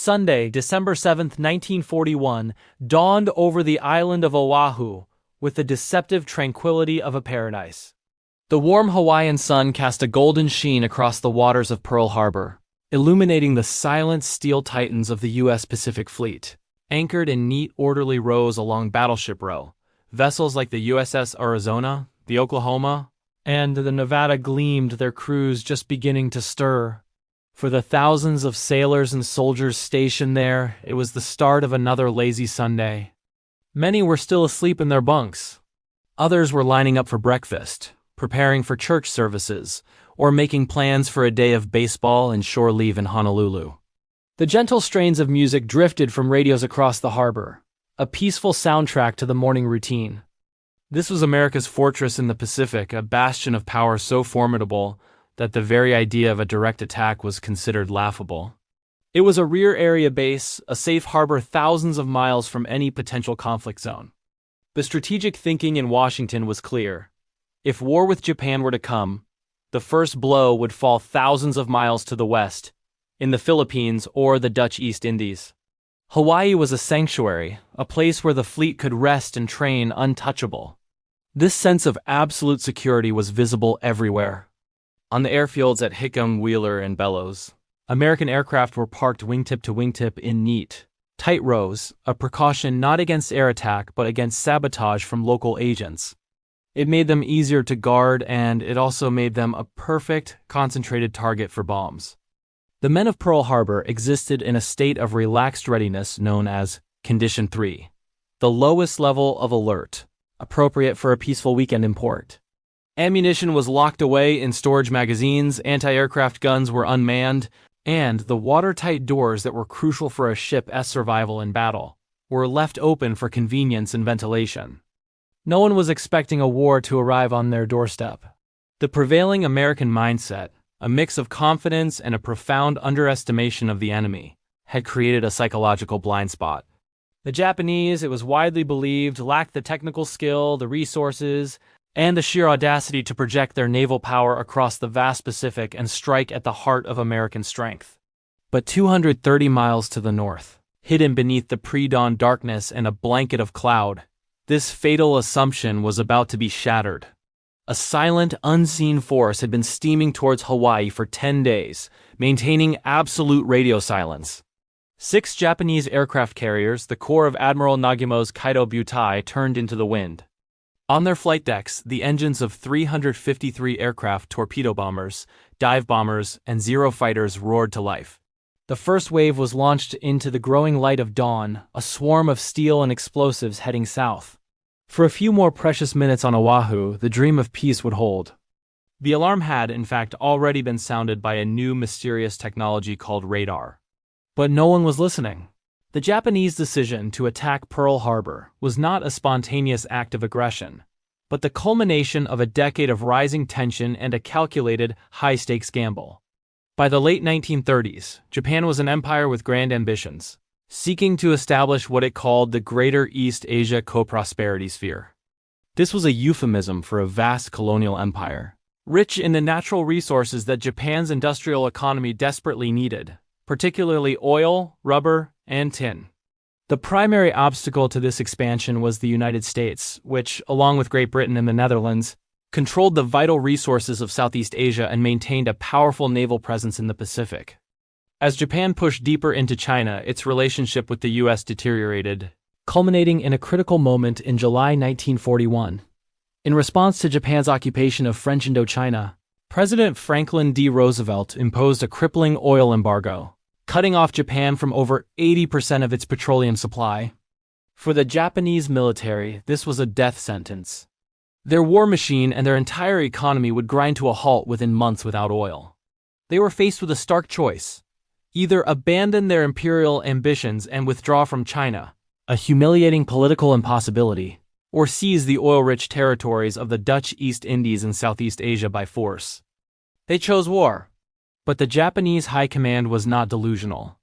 Sunday, December 7, 1941, dawned over the island of Oahu with the deceptive tranquility of a paradise. The warm Hawaiian sun cast a golden sheen across the waters of Pearl Harbor, illuminating the silent steel titans of the U.S. Pacific Fleet. Anchored in neat, orderly rows along Battleship Row, vessels like the USS Arizona, the Oklahoma, and the Nevada gleamed, their crews just beginning to stir. For the thousands of sailors and soldiers stationed there, it was the start of another lazy Sunday. Many were still asleep in their bunks. Others were lining up for breakfast, preparing for church services, or making plans for a day of baseball and shore leave in Honolulu. The gentle strains of music drifted from radios across the harbor, a peaceful soundtrack to the morning routine. This was America's fortress in the Pacific, a bastion of power so formidable that the very idea of a direct attack was considered laughable. It was a rear area base, a safe harbor thousands of miles from any potential conflict zone. The strategic thinking in Washington was clear. If war with Japan were to come, the first blow would fall thousands of miles to the west, in the Philippines or the Dutch East Indies. Hawaii was a sanctuary, a place where the fleet could rest and train untouchable. This sense of absolute security was visible everywhere. On the airfields at Hickam, Wheeler, and Bellows, American aircraft were parked wingtip to wingtip in neat, tight rows, a precaution not against air attack but against sabotage from local agents. It made them easier to guard, and it also made them a perfect, concentrated target for bombs. The men of Pearl Harbor existed in a state of relaxed readiness known as Condition 3, the lowest level of alert, appropriate for a peaceful weekend in port. Ammunition was locked away in storage magazines, anti-aircraft guns were unmanned, and the watertight doors that were crucial for a ship's survival in battle were left open for convenience and ventilation. No one was expecting a war to arrive on their doorstep. The prevailing American mindset, a mix of confidence and a profound underestimation of the enemy, had created a psychological blind spot. The Japanese, it was widely believed, lacked the technical skill, the resources, and the sheer audacity to project their naval power across the vast Pacific and strike at the heart of American strength. But 230 miles to the north, hidden beneath the pre-dawn darkness and a blanket of cloud, this fatal assumption was about to be shattered. A silent, unseen force had been steaming towards Hawaii for 10 days, maintaining absolute radio silence. 6 Japanese aircraft carriers, the corps of Admiral Nagumo's Kaido Butai, turned into the wind. On their flight decks, the engines of 353 aircraft torpedo bombers, dive bombers, and Zero fighters roared to life. The first wave was launched into the growing light of dawn, a swarm of steel and explosives heading south. For a few more precious minutes on Oahu, the dream of peace would hold. The alarm had, in fact, already been sounded by a new mysterious technology called radar. But no one was listening. The Japanese decision to attack Pearl Harbor was not a spontaneous act of aggression, but the culmination of a decade of rising tension and a calculated, high-stakes gamble. By the late 1930s, Japan was an empire with grand ambitions, seeking to establish what it called the Greater East Asia Co-Prosperity Sphere. This was a euphemism for a vast colonial empire, rich in the natural resources that Japan's industrial economy desperately needed, particularly oil, rubber, and tin. The primary obstacle to this expansion was the United States, which, along with Great Britain and the Netherlands, controlled the vital resources of Southeast Asia and maintained a powerful naval presence in the Pacific. As Japan pushed deeper into China, its relationship with the U.S. deteriorated, culminating in a critical moment in July 1941. In response to Japan's occupation of French Indochina, President Franklin D. Roosevelt imposed a crippling oil embargo, cutting off Japan from over 80% of its petroleum supply. For the Japanese military, this was a death sentence. Their war machine and their entire economy would grind to a halt within months without oil. They were faced with a stark choice: either abandon their imperial ambitions and withdraw from China, a humiliating political impossibility, or seize the oil-rich territories of the Dutch East Indies and Southeast Asia by force. They chose war. But the Japanese high command was not delusional.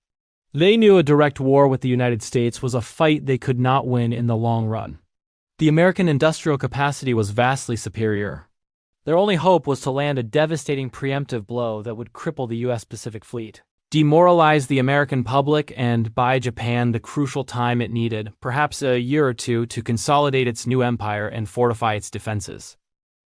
They knew a direct war with the United States was a fight they could not win in the long run. The American industrial capacity was vastly superior. Their only hope was to land a devastating preemptive blow that would cripple the U.S. Pacific Fleet. demoralized the American public and buy Japan the crucial time it needed, perhaps a year or two, to consolidate its new empire and fortify its defenses.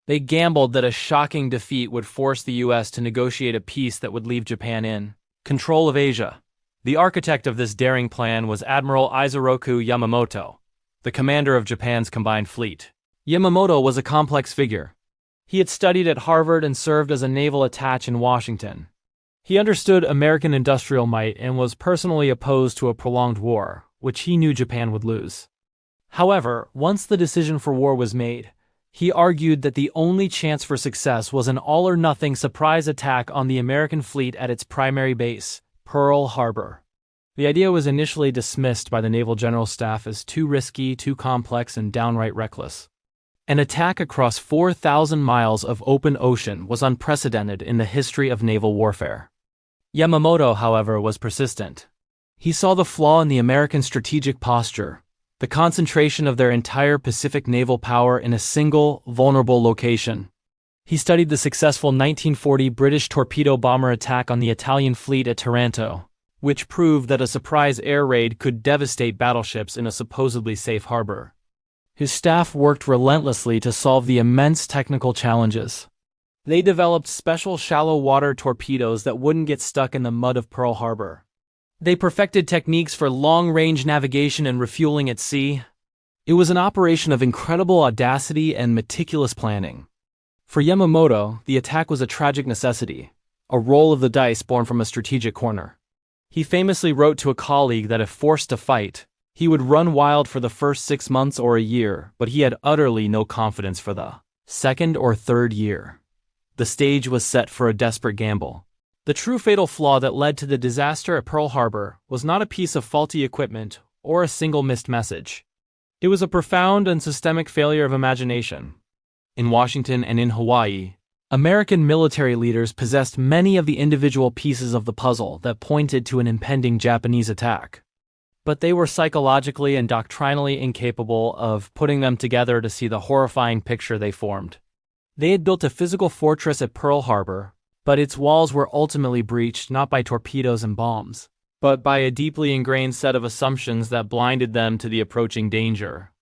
They gambled that a shocking defeat would force the U.S. to negotiate a peace that would leave Japan in control of Asia. The architect of this daring plan was Admiral Isoroku Yamamoto, the commander of Japan's combined fleet. Yamamoto was a complex figure. He had studied at Harvard and served as a naval attaché in Washington. He understood American industrial might and was personally opposed to a prolonged war, which he knew Japan would lose. However, once the decision for war was made, he argued that the only chance for success was an all-or-nothing surprise attack on the American fleet at its primary base, Pearl Harbor. The idea was initially dismissed by the Naval General Staff as too risky, too complex, and downright reckless. An attack across 4,000 miles of open ocean was unprecedented in the history of naval warfare. Yamamoto, however, was persistent. He saw the flaw in the American strategic posture, the concentration of their entire Pacific naval power in a single, vulnerable location. He studied the successful 1940 British torpedo bomber attack on the Italian fleet at Taranto, which proved that a surprise air raid could devastate battleships in a supposedly safe harbor. His staff worked relentlessly to solve the immense technical challenges. They developed special shallow water torpedoes that wouldn't get stuck in the mud of Pearl Harbor. They perfected techniques for long-range navigation and refueling at sea. It was an operation of incredible audacity and meticulous planning. For Yamamoto, the attack was a tragic necessity, a roll of the dice born from a strategic corner. He famously wrote to a colleague that if forced to fight, he would run wild for the first 6 months or a year, but he had utterly no confidence for the second or third year. The stage was set for a desperate gamble. The true fatal flaw that led to the disaster at Pearl Harbor was not a piece of faulty equipment or a single missed message. It was a profound and systemic failure of imagination. In Washington and in Hawaii, American military leaders possessed many of the individual pieces of the puzzle that pointed to an impending Japanese attack. But they were psychologically and doctrinally incapable of putting them together to see the horrifying picture they formed. They had built a physical fortress at Pearl Harbor, but its walls were ultimately breached not by torpedoes and bombs, but by a deeply ingrained set of assumptions that blinded them to the approaching danger.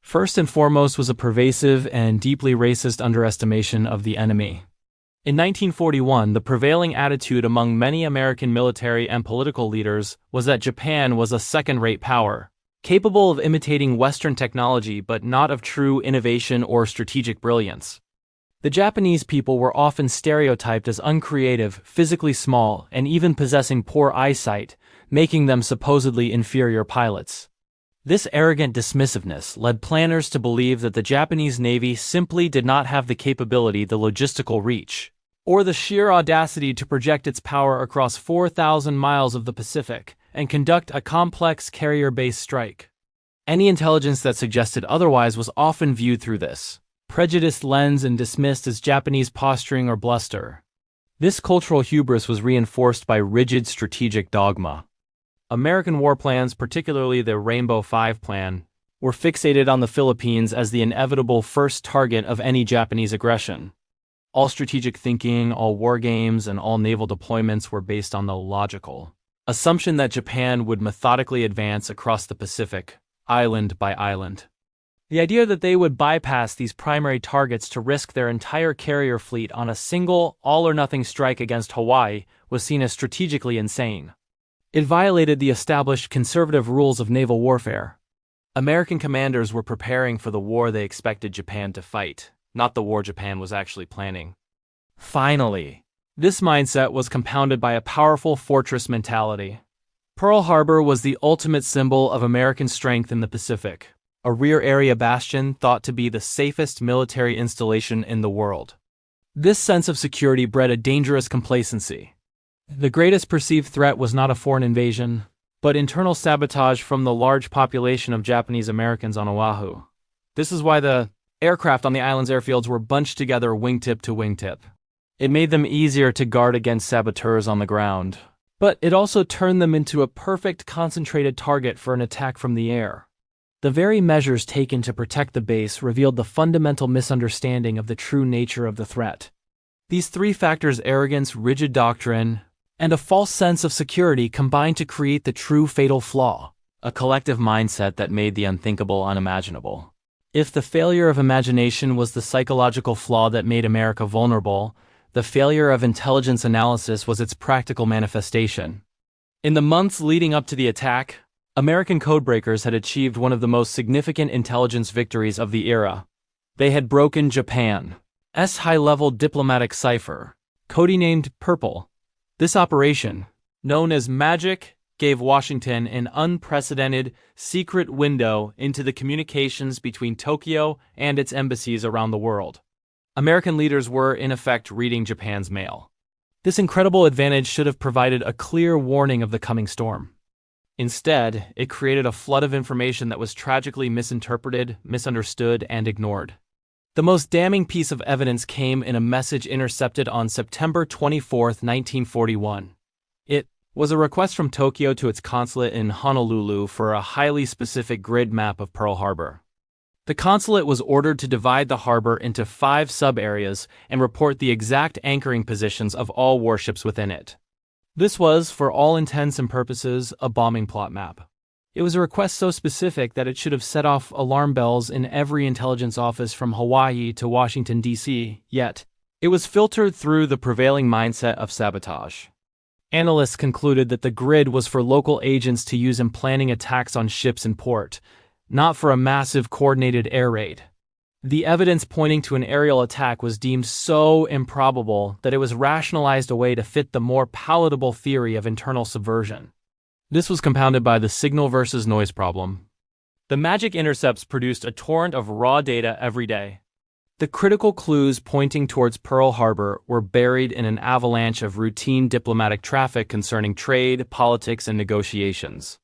First and foremost was a pervasive and deeply racist underestimation of the enemy. In 1941, the prevailing attitude among many American military and political leaders was that Japan was a second-rate power, capable of imitating Western technology but not of true innovation or strategic brilliance. The Japanese people were often stereotyped as uncreative, physically small, and even possessing poor eyesight, making them supposedly inferior pilots. This arrogant dismissiveness led planners to believe that the Japanese Navy simply did not have the capability, the logistical reach, or the sheer audacity to project its power across 4,000 miles of the Pacific and conduct a complex carrier-based strike. Any intelligence that suggested otherwise was often viewed through this prejudiced lens and dismissed as Japanese posturing or bluster. This cultural hubris was reinforced by rigid strategic dogma. American war plans, particularly the Rainbow Five plan, were fixated on the Philippines as the inevitable first target of any Japanese aggression. All strategic thinking, all war games, and all naval deployments were based on the logical assumption that Japan would methodically advance across the Pacific, island by island. The idea that they would bypass these primary targets to risk their entire carrier fleet on a single, all-or-nothing strike against Hawaii was seen as strategically insane. It violated the established conservative rules of naval warfare. American commanders were preparing for the war they expected Japan to fight, not the war Japan was actually planning. Finally, this mindset was compounded by a powerful fortress mentality. Pearl Harbor was the ultimate symbol of American strength in the Pacific, a rear area bastion thought to be the safest military installation in the world. This sense of security bred a dangerous complacency. The greatest perceived threat was not a foreign invasion, but internal sabotage from the large population of Japanese Americans on Oahu. This is why the aircraft on the island's airfields were bunched together wingtip to wingtip. It made them easier to guard against saboteurs on the ground, but it also turned them into a perfect concentrated target for an attack from the air. The very measures taken to protect the base revealed the fundamental misunderstanding of the true nature of the threat. These three factors, arrogance, rigid doctrine, and a false sense of security combined to create the true fatal flaw, a collective mindset that made the unthinkable unimaginable. If the failure of imagination was the psychological flaw that made America vulnerable, the failure of intelligence analysis was its practical manifestation. In the months leading up to the attack, American codebreakers had achieved one of the most significant intelligence victories of the era. They had broken Japan's high-level diplomatic cipher, codenamed Purple. This operation, known as Magic, gave Washington an unprecedented, secret window into the communications between Tokyo and its embassies around the world. American leaders were, in effect, reading Japan's mail. This incredible advantage should have provided a clear warning of the coming storm. Instead, it created a flood of information that was tragically misinterpreted, misunderstood, and ignored. The most damning piece of evidence came in a message intercepted on September 24, 1941. It was a request from Tokyo to its consulate in Honolulu for a highly specific grid map of Pearl Harbor. The consulate was ordered to divide the harbor into 5 sub-areas and report the exact anchoring positions of all warships within it. This was, for all intents and purposes, a bombing plot map. It was a request so specific that it should have set off alarm bells in every intelligence office from Hawaii to Washington, D.C., yet it was filtered through the prevailing mindset of sabotage. Analysts concluded that the grid was for local agents to use in planning attacks on ships in port, not for a massive coordinated air raid. The evidence pointing to an aerial attack was deemed so improbable that it was rationalized away to fit the more palatable theory of internal subversion. This was compounded by the signal versus noise problem. The Magic intercepts produced a torrent of raw data every day. The critical clues pointing towards Pearl Harbor were buried in an avalanche of routine diplomatic traffic concerning trade, politics, and negotiations.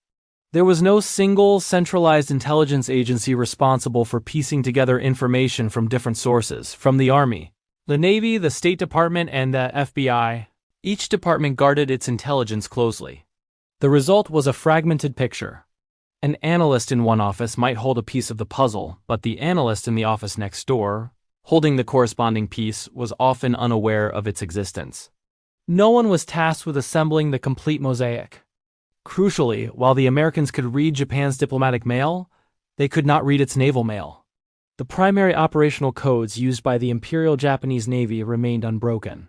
There was no single, centralized intelligence agency responsible for piecing together information from different sources, from the Army, the Navy, the State Department, and the FBI. Each department guarded its intelligence closely. The result was a fragmented picture. An analyst in one office might hold a piece of the puzzle, but the analyst in the office next door, holding the corresponding piece, was often unaware of its existence. No one was tasked with assembling the complete mosaic. Crucially, while the Americans could read Japan's diplomatic mail, they could not read its naval mail. The primary operational codes used by the Imperial Japanese Navy remained unbroken.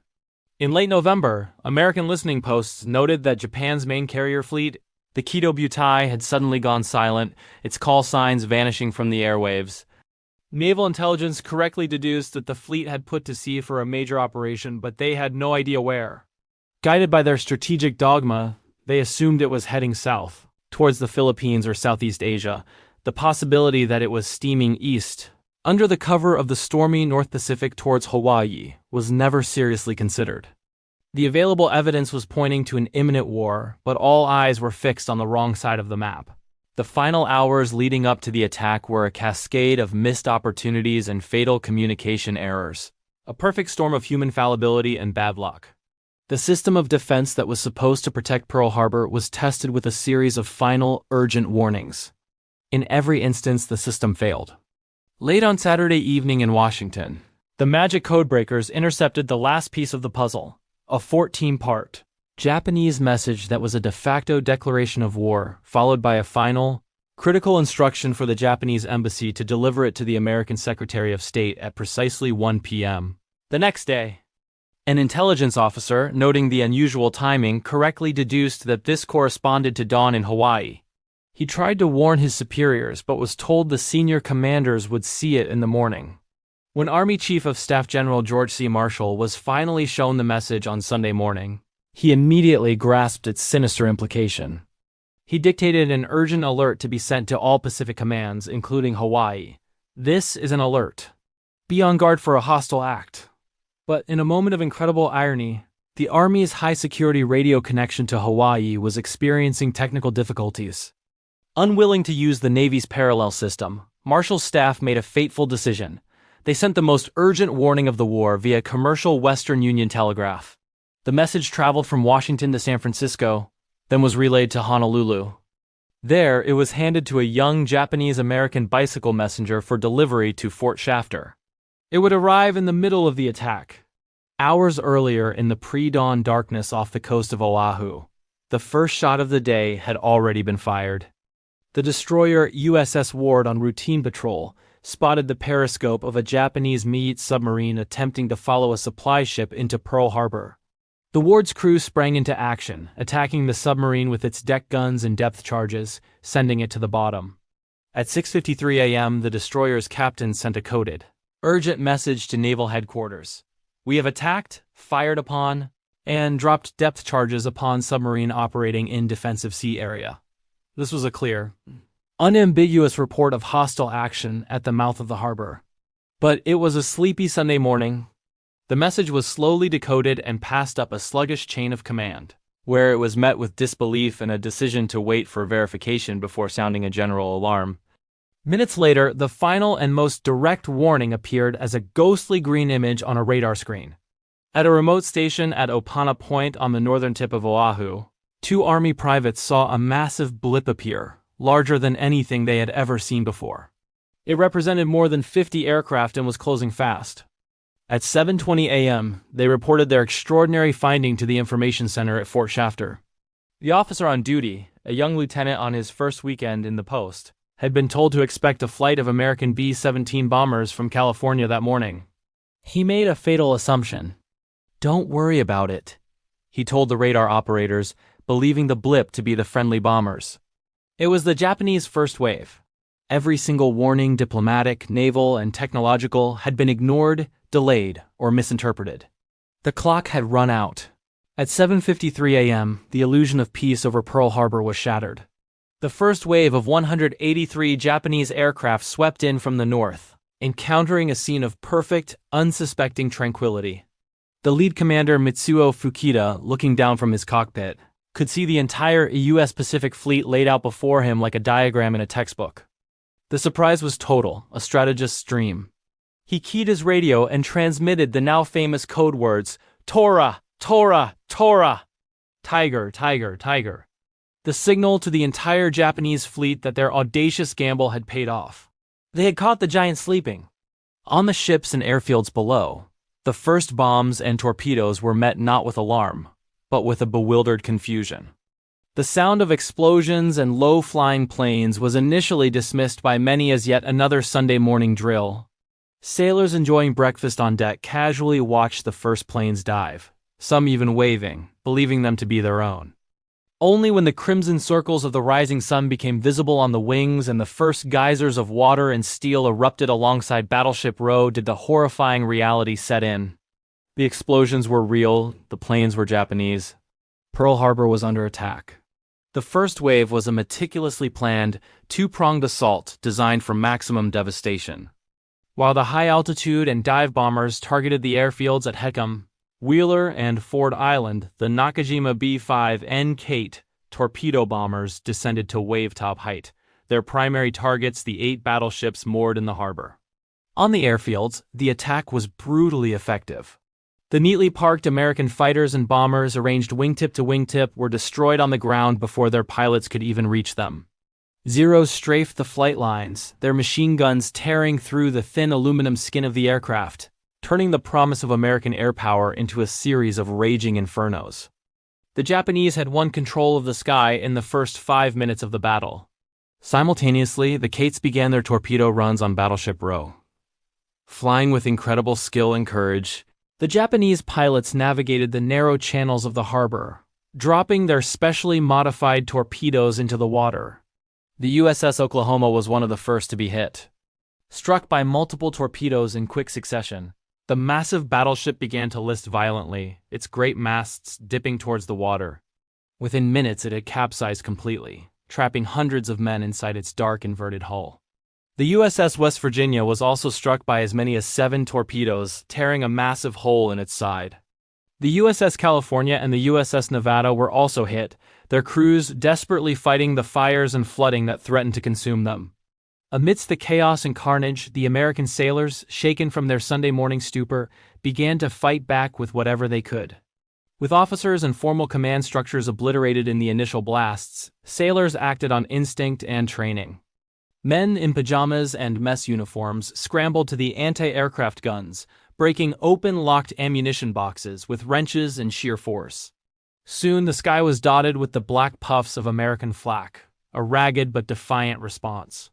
In late November, American listening posts noted that Japan's main carrier fleet, the Kido Butai, had suddenly gone silent, its call signs vanishing from the airwaves. Naval intelligence correctly deduced that the fleet had put to sea for a major operation, but they had no idea where. Guided by their strategic dogma, they assumed it was heading south, towards the Philippines or Southeast Asia, the possibility that it was steaming east, under the cover of the stormy North Pacific towards Hawaii, was never seriously considered. The available evidence was pointing to an imminent war, but all eyes were fixed on the wrong side of the map. The final hours leading up to the attack were a cascade of missed opportunities and fatal communication errors, a perfect storm of human fallibility and bad luck. The system of defense that was supposed to protect Pearl Harbor was tested with a series of final, urgent warnings. In every instance, the system failed. Late on Saturday evening in Washington, the Magic codebreakers intercepted the last piece of the puzzle, a 14-part Japanese message that was a de facto declaration of war, followed by a final, critical instruction for the Japanese embassy to deliver it to the American Secretary of State at precisely 1 p.m. the next day. An intelligence officer, noting the unusual timing, correctly deduced that this corresponded to dawn in Hawaii. He tried to warn his superiors, but was told the senior commanders would see it in the morning. When Army Chief of Staff General George C. Marshall was finally shown the message on Sunday morning, he immediately grasped its sinister implication. He dictated an urgent alert to be sent to all Pacific commands, including Hawaii. This is an alert. Be on guard for a hostile act. But in a moment of incredible irony, the Army's high-security radio connection to Hawaii was experiencing technical difficulties. Unwilling to use the Navy's parallel system, Marshall's staff made a fateful decision. They sent the most urgent warning of the war via commercial Western Union telegraph. The message traveled from Washington to San Francisco, then was relayed to Honolulu. There, it was handed to a young Japanese-American bicycle messenger for delivery to Fort Shafter. It would arrive in the middle of the attack. Hours earlier in the pre-dawn darkness off the coast of Oahu, the first shot of the day had already been fired. The destroyer USS Ward on routine patrol spotted the periscope of a Japanese Miite submarine attempting to follow a supply ship into Pearl Harbor. The Ward's crew sprang into action, attacking the submarine with its deck guns and depth charges, sending it to the bottom. At 6:53 a.m., the destroyer's captain sent a coded, urgent message to Naval Headquarters. We have attacked, fired upon, and dropped depth charges upon submarine operating in defensive sea area. This was a clear, unambiguous report of hostile action at the mouth of the harbor. But it was a sleepy Sunday morning. The message was slowly decoded and passed up a sluggish chain of command, where it was met with disbelief and a decision to wait for verification before sounding a general alarm. Minutes later, the final and most direct warning appeared as a ghostly green image on a radar screen. At a remote station at Opana Point on the northern tip of Oahu, 2 Army privates saw a massive blip appear, larger than anything they had ever seen before. It represented more than 50 aircraft and was closing fast. At 7:20 a.m., they reported their extraordinary finding to the information center at Fort Shafter. The officer on duty, a young lieutenant on his first weekend in the post, had been told to expect a flight of American B-17 bombers from California that morning. He made a fatal assumption. "Don't worry about it," he told the radar operators, believing the blip to be the friendly bombers. It was the Japanese first wave. Every single warning, diplomatic, naval, and technological, had been ignored, delayed, or misinterpreted. The clock had run out. At 7:53 a.m., the illusion of peace over Pearl Harbor was shattered. The first wave of 183 Japanese aircraft swept in from the north, encountering a scene of perfect, unsuspecting tranquility. The lead commander, Mitsuo Fukita, looking down from his cockpit, could see the entire U.S. Pacific Fleet laid out before him like a diagram in a textbook. The surprise was total, a strategist's dream. He keyed his radio and transmitted the now famous code words, "Tora, Tora, Tora! Tiger, Tiger, Tiger." The signal to the entire Japanese fleet that their audacious gamble had paid off. They had caught the giant sleeping. On the ships and airfields below, the first bombs and torpedoes were met not with alarm, but with a bewildered confusion. The sound of explosions and low-flying planes was initially dismissed by many as yet another Sunday morning drill. Sailors enjoying breakfast on deck casually watched the first planes dive, some even waving, believing them to be their own. Only when the crimson circles of the rising sun became visible on the wings and the first geysers of water and steel erupted alongside Battleship Row did the horrifying reality set in. The explosions were real, the planes were Japanese. Pearl Harbor was under attack. The first wave was a meticulously planned, two-pronged assault designed for maximum devastation. While the high-altitude and dive bombers targeted the airfields at Heckham, Wheeler, and Ford Island, the Nakajima B-5N Kate torpedo bombers descended to wave-top height, their primary targets the 8 battleships moored in the harbor. On the airfields, the attack was brutally effective. The neatly parked American fighters and bombers arranged wingtip to wingtip were destroyed on the ground before their pilots could even reach them. Zeros strafed the flight lines, their machine guns tearing through the thin aluminum skin of the aircraft, turning the promise of American air power into a series of raging infernos. The Japanese had won control of the sky in the first 5 minutes of the battle. Simultaneously, the Kates began their torpedo runs on Battleship Row. Flying with incredible skill and courage, the Japanese pilots navigated the narrow channels of the harbor, dropping their specially modified torpedoes into the water. The USS Oklahoma was one of the first to be hit. Struck by multiple torpedoes in quick succession, the massive battleship began to list violently, its great masts dipping towards the water. Within minutes it had capsized completely, trapping hundreds of men inside its dark inverted hull. The USS West Virginia was also struck by as many as 7 torpedoes, tearing a massive hole in its side. The USS California and the USS Nevada were also hit, their crews desperately fighting the fires and flooding that threatened to consume them. Amidst the chaos and carnage, the American sailors, shaken from their Sunday morning stupor, began to fight back with whatever they could. With officers and formal command structures obliterated in the initial blasts, sailors acted on instinct and training. Men in pajamas and mess uniforms scrambled to the anti-aircraft guns, breaking open locked ammunition boxes with wrenches and sheer force. Soon the sky was dotted with the black puffs of American flak, a ragged but defiant response.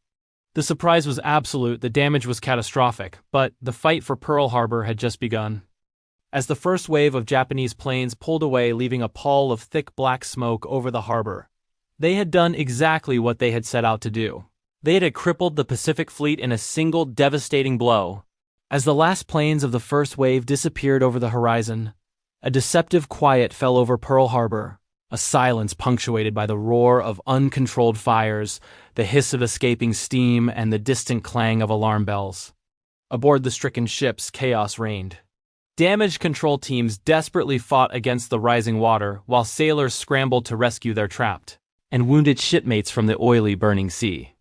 The surprise was absolute, the damage was catastrophic, but the fight for Pearl Harbor had just begun. As the first wave of Japanese planes pulled away, leaving a pall of thick black smoke over the harbor, they had done exactly what they had set out to do. They had crippled the Pacific Fleet in a single devastating blow. As the last planes of the first wave disappeared over the horizon, a deceptive quiet fell over Pearl Harbor, a silence punctuated by the roar of uncontrolled fires, the hiss of escaping steam, and the distant clang of alarm bells. Aboard the stricken ships, chaos reigned. Damage control teams desperately fought against the rising water, while sailors scrambled to rescue their trapped and wounded shipmates from the oily, burning sea.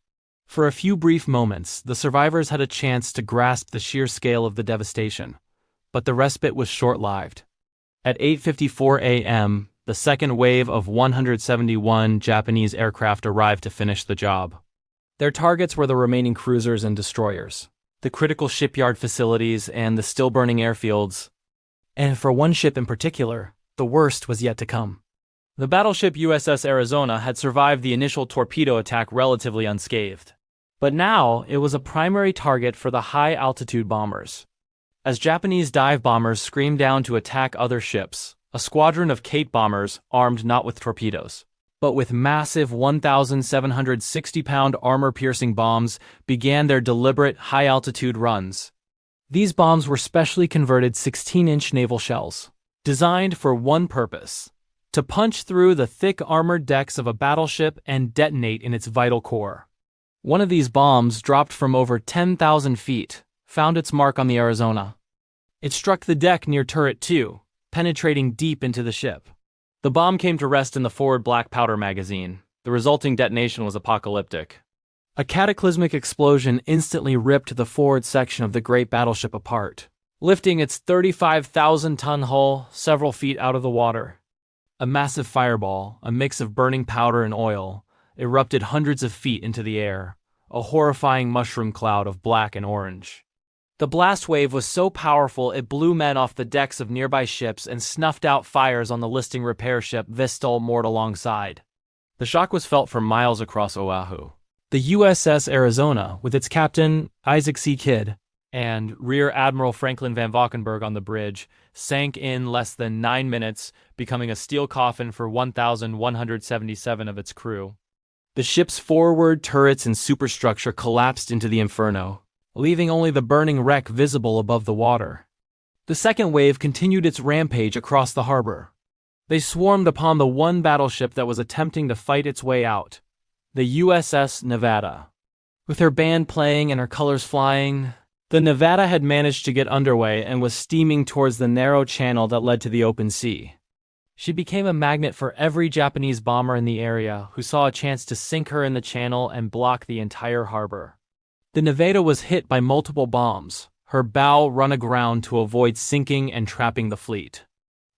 For a few brief moments, the survivors had a chance to grasp the sheer scale of the devastation, but the respite was short-lived. At 8:54 a.m., the second wave of 171 Japanese aircraft arrived to finish the job. Their targets were the remaining cruisers and destroyers, the critical shipyard facilities, and the still-burning airfields. And for one ship in particular, the worst was yet to come. The battleship USS Arizona had survived the initial torpedo attack relatively unscathed. But now it was a primary target for the high-altitude bombers. As Japanese dive bombers screamed down to attack other ships, a squadron of Kate bombers, armed not with torpedoes, but with massive 1,760-pound armor-piercing bombs, began their deliberate high-altitude runs. These bombs were specially converted 16-inch naval shells, designed for one purpose: to punch through the thick armored decks of a battleship and detonate in its vital core. One of these bombs, dropped from over 10,000 feet, found its mark on the Arizona. It struck the deck near turret 2, penetrating deep into the ship. The bomb came to rest in the forward black powder magazine. The resulting detonation was apocalyptic. A cataclysmic explosion instantly ripped the forward section of the great battleship apart, lifting its 35,000-ton hull several feet out of the water. A massive fireball, a mix of burning powder and oil, erupted hundreds of feet into the air, a horrifying mushroom cloud of black and orange. The blast wave was so powerful it blew men off the decks of nearby ships and snuffed out fires on the listing repair ship Vistol moored alongside. The shock was felt for miles across Oahu. The USS Arizona, with its captain, Isaac C. Kidd, and Rear Admiral Franklin Van Valkenburg on the bridge, sank in less than 9 minutes, becoming a steel coffin for 1,177 of its crew. The ship's forward turrets and superstructure collapsed into the inferno, leaving only the burning wreck visible above the water. The second wave continued its rampage across the harbor. They swarmed upon the one battleship that was attempting to fight its way out, the USS Nevada. With her band playing and her colors flying, the Nevada had managed to get underway and was steaming towards the narrow channel that led to the open sea. She became a magnet for every Japanese bomber in the area who saw a chance to sink her in the channel and block the entire harbor. The Nevada was hit by multiple bombs, her bow run aground to avoid sinking and trapping the fleet.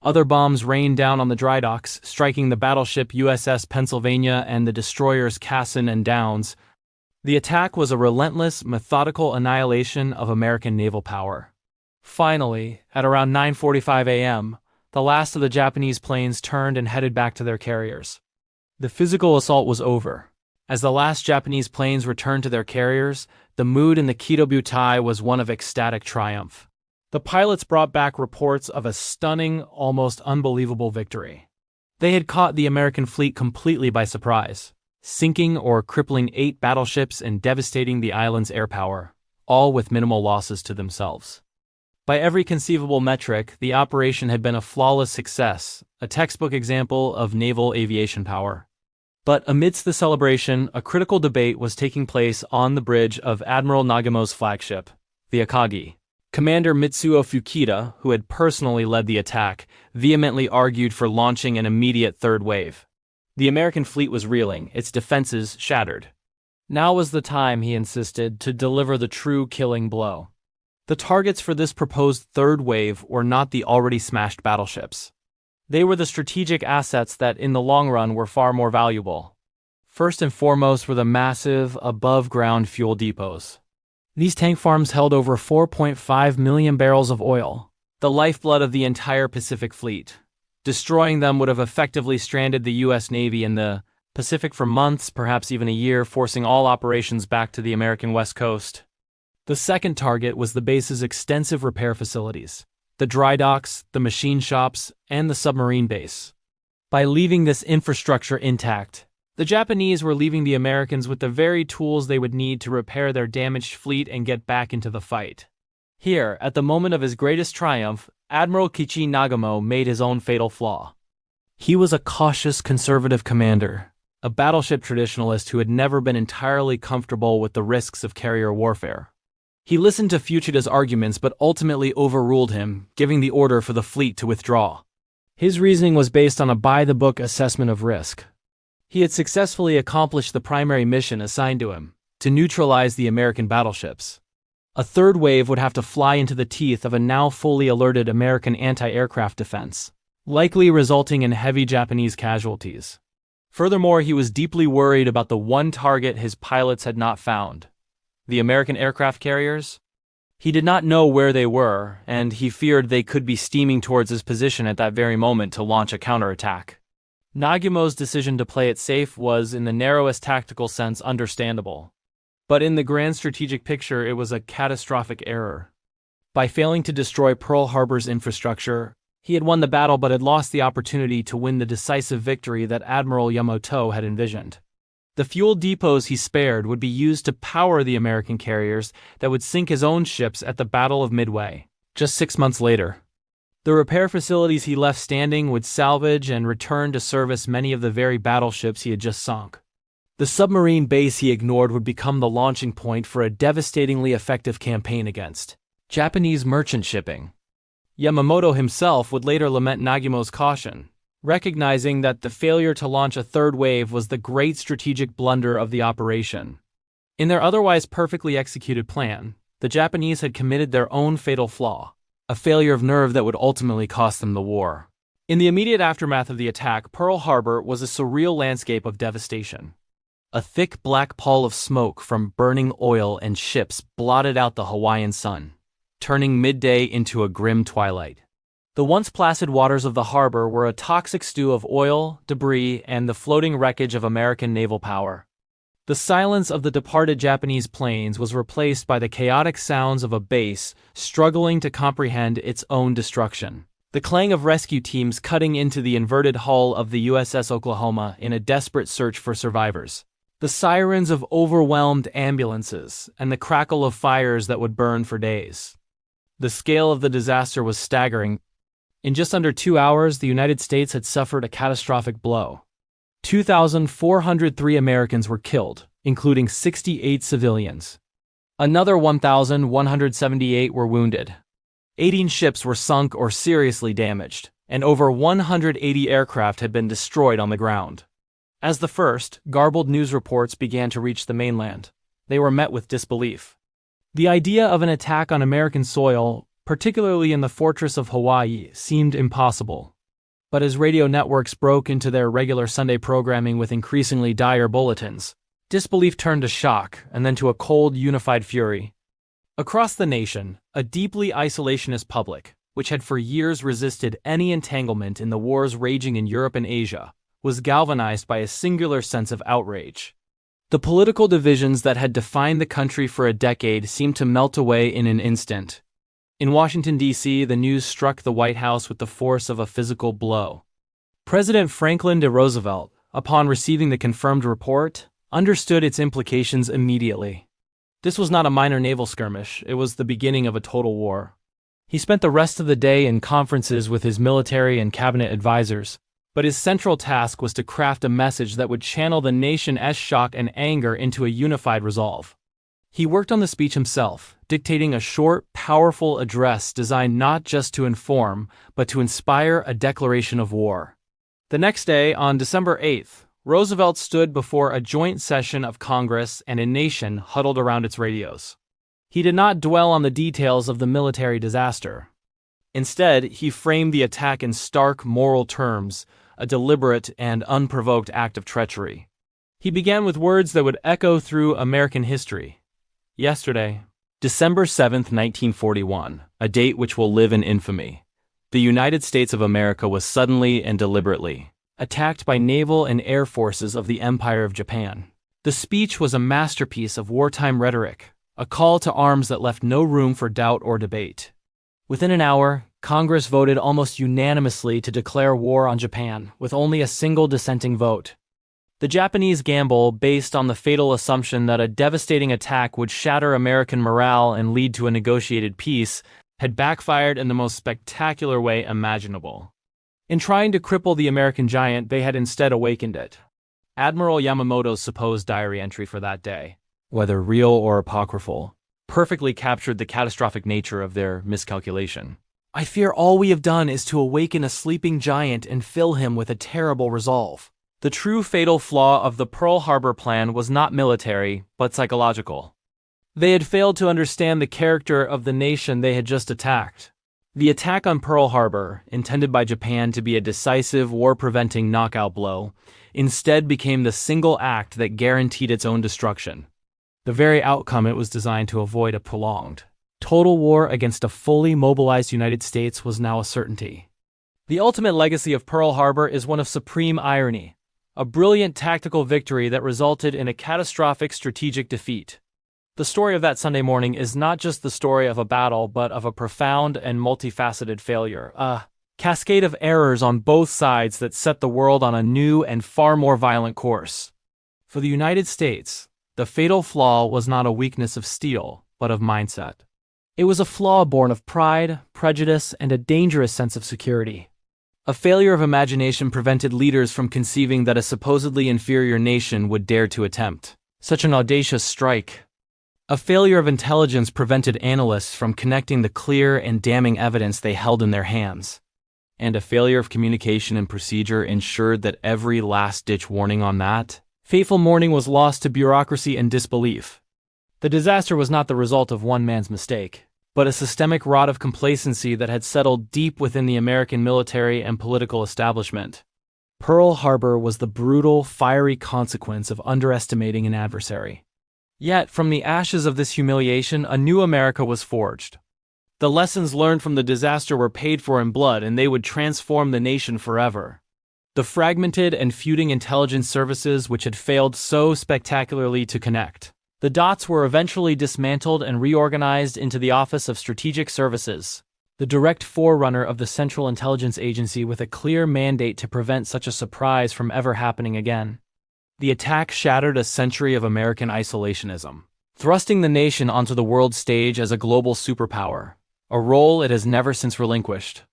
Other bombs rained down on the dry docks, striking the battleship USS Pennsylvania and the destroyers Cassin and Downs. The attack was a relentless, methodical annihilation of American naval power. Finally, at around 9:45 a.m., the last of the Japanese planes turned and headed back to their carriers. The physical assault was over. As the last Japanese planes returned to their carriers, the mood in the Kido-butai was one of ecstatic triumph. The pilots brought back reports of a stunning, almost unbelievable victory. They had caught the American fleet completely by surprise, sinking or crippling 8 battleships and devastating the island's air power, all with minimal losses to themselves. By every conceivable metric, the operation had been a flawless success, a textbook example of naval aviation power. But amidst the celebration, a critical debate was taking place on the bridge of Admiral Nagumo's flagship, the Akagi. Commander Mitsuo Fukita, who had personally led the attack, vehemently argued for launching an immediate third wave. The American fleet was reeling, its defenses shattered. Now was the time, he insisted, to deliver the true killing blow. The targets for this proposed third wave were not the already smashed battleships. They were the strategic assets that, in the long run, were far more valuable. First and foremost were the massive, above-ground fuel depots. These tank farms held over 4.5 million barrels of oil, the lifeblood of the entire Pacific Fleet. Destroying them would have effectively stranded the U.S. Navy in the Pacific for months, perhaps even a year, forcing all operations back to the American West Coast. The second target was the base's extensive repair facilities, the dry docks, the machine shops, and the submarine base. By leaving this infrastructure intact, the Japanese were leaving the Americans with the very tools they would need to repair their damaged fleet and get back into the fight. Here, at the moment of his greatest triumph, Admiral Kichi Nagamo made his own fatal flaw. He was a cautious, conservative commander, a battleship traditionalist who had never been entirely comfortable with the risks of carrier warfare. He listened to Fuchida's arguments but ultimately overruled him, giving the order for the fleet to withdraw. His reasoning was based on a by-the-book assessment of risk. He had successfully accomplished the primary mission assigned to him, to neutralize the American battleships. A third wave would have to fly into the teeth of a now fully alerted American anti-aircraft defense, likely resulting in heavy Japanese casualties. Furthermore, he was deeply worried about the one target his pilots had not found: the American aircraft carriers. He did not know where they were, and he feared they could be steaming towards his position at that very moment to launch a counterattack. Nagamo's decision to play it safe was, in the narrowest tactical sense, understandable. But in the grand strategic picture, it was a catastrophic error. By failing to destroy Pearl Harbor's infrastructure, he had won the battle but had lost the opportunity to win the decisive victory that Admiral Yamamoto had envisioned. The fuel depots he spared would be used to power the American carriers that would sink his own ships at the Battle of Midway, just 6 months later. The repair facilities he left standing would salvage and return to service many of the very battleships he had just sunk. The submarine base he ignored would become the launching point for a devastatingly effective campaign against Japanese merchant shipping. Yamamoto himself would later lament Nagamo's caution, recognizing that the failure to launch a third wave was the great strategic blunder of the operation. In their otherwise perfectly executed plan, the Japanese had committed their own fatal flaw, a failure of nerve that would ultimately cost them the war. In the immediate aftermath of the attack, Pearl Harbor was a surreal landscape of devastation. A thick black pall of smoke from burning oil and ships blotted out the Hawaiian sun, turning midday into a grim twilight. The once placid waters of the harbor were a toxic stew of oil, debris, and the floating wreckage of American naval power. The silence of the departed Japanese planes was replaced by the chaotic sounds of a base struggling to comprehend its own destruction. The clang of rescue teams cutting into the inverted hull of the USS Oklahoma in a desperate search for survivors. The sirens of overwhelmed ambulances and the crackle of fires that would burn for days. The scale of the disaster was staggering. In just under 2 hours, the United States had suffered a catastrophic blow. 2,403 Americans were killed, including 68 civilians. Another 1,178 were wounded. 18 ships were sunk or seriously damaged, and over 180 aircraft had been destroyed on the ground. As the first, garbled news reports began to reach the mainland, they were met with disbelief. The idea of an attack on American soil, particularly in the fortress of Hawaii, seemed impossible. But as radio networks broke into their regular Sunday programming with increasingly dire bulletins, disbelief turned to shock and then to a cold, unified fury. Across the nation, a deeply isolationist public, which had for years resisted any entanglement in the wars raging in Europe and Asia, was galvanized by a singular sense of outrage. The political divisions that had defined the country for a decade seemed to melt away in an instant. In Washington, D.C., the news struck the White House with the force of a physical blow. President Franklin D. Roosevelt, upon receiving the confirmed report, understood its implications immediately. This was not a minor naval skirmish, it was the beginning of a total war. He spent the rest of the day in conferences with his military and cabinet advisors, but his central task was to craft a message that would channel the nation's shock and anger into a unified resolve. He worked on the speech himself, dictating a short, powerful address designed not just to inform, but to inspire a declaration of war. The next day, on December 8th, Roosevelt stood before a joint session of Congress and a nation huddled around its radios. He did not dwell on the details of the military disaster. Instead, he framed the attack in stark moral terms, a deliberate and unprovoked act of treachery. He began with words that would echo through American history. Yesterday, December 7, 1941, a date which will live in infamy. The United States of America was suddenly and deliberately attacked by naval and air forces of the Empire of Japan. The speech was a masterpiece of wartime rhetoric, a call to arms that left no room for doubt or debate. Within an hour, Congress voted almost unanimously to declare war on Japan, with only a single dissenting vote. The Japanese gamble, based on the fatal assumption that a devastating attack would shatter American morale and lead to a negotiated peace, had backfired in the most spectacular way imaginable. In trying to cripple the American giant, they had instead awakened it. Admiral Yamamoto's supposed diary entry for that day, whether real or apocryphal, perfectly captured the catastrophic nature of their miscalculation. "I fear all we have done is to awaken a sleeping giant and fill him with a terrible resolve." The true fatal flaw of the Pearl Harbor plan was not military, but psychological. They had failed to understand the character of the nation they had just attacked. The attack on Pearl Harbor, intended by Japan to be a decisive, war-preventing knockout blow, instead became the single act that guaranteed its own destruction. The very outcome it was designed to avoid, a prolonged, total war against a fully mobilized United States, was now a certainty. The ultimate legacy of Pearl Harbor is one of supreme irony, a brilliant tactical victory that resulted in a catastrophic strategic defeat. The story of that Sunday morning is not just the story of a battle, but of a profound and multifaceted failure, a cascade of errors on both sides that set the world on a new and far more violent course. For the United States, the fatal flaw was not a weakness of steel, but of mindset. It was a flaw born of pride, prejudice, and a dangerous sense of security. A failure of imagination prevented leaders from conceiving that a supposedly inferior nation would dare to attempt such an audacious strike. A failure of intelligence prevented analysts from connecting the clear and damning evidence they held in their hands. And a failure of communication and procedure ensured that every last-ditch warning on that fateful morning was lost to bureaucracy and disbelief. The disaster was not the result of one man's mistake, but a systemic rot of complacency that had settled deep within the American military and political establishment. Pearl Harbor was the brutal, fiery consequence of underestimating an adversary. Yet, from the ashes of this humiliation, a new America was forged. The lessons learned from the disaster were paid for in blood, and they would transform the nation forever. The fragmented and feuding intelligence services which had failed so spectacularly to connect the dots were eventually dismantled and reorganized into the Office of Strategic Services, the direct forerunner of the Central Intelligence Agency, with a clear mandate to prevent such a surprise from ever happening again. The attack shattered a century of American isolationism, thrusting the nation onto the world stage as a global superpower, a role it has never since relinquished.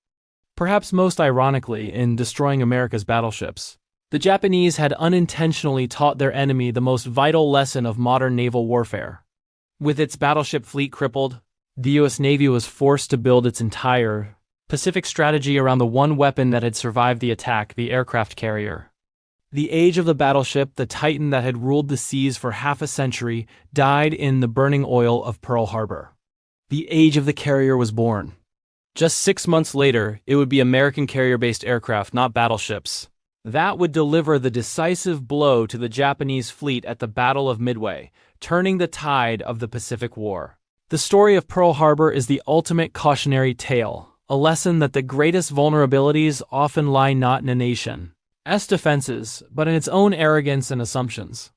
Perhaps most ironically, in destroying America's battleships, the Japanese had unintentionally taught their enemy the most vital lesson of modern naval warfare. With its battleship fleet crippled, the U.S. Navy was forced to build its entire Pacific strategy around the one weapon that had survived the attack, the aircraft carrier. The age of the battleship, the titan that had ruled the seas for half a century, died in the burning oil of Pearl Harbor. The age of the carrier was born. Just 6 months later, it would be American carrier-based aircraft, not battleships, that would deliver the decisive blow to the Japanese fleet at the Battle of Midway, turning the tide of the Pacific War. The story of Pearl Harbor is the ultimate cautionary tale, a lesson that the greatest vulnerabilities often lie not in a nation's defenses, but in its own arrogance and assumptions.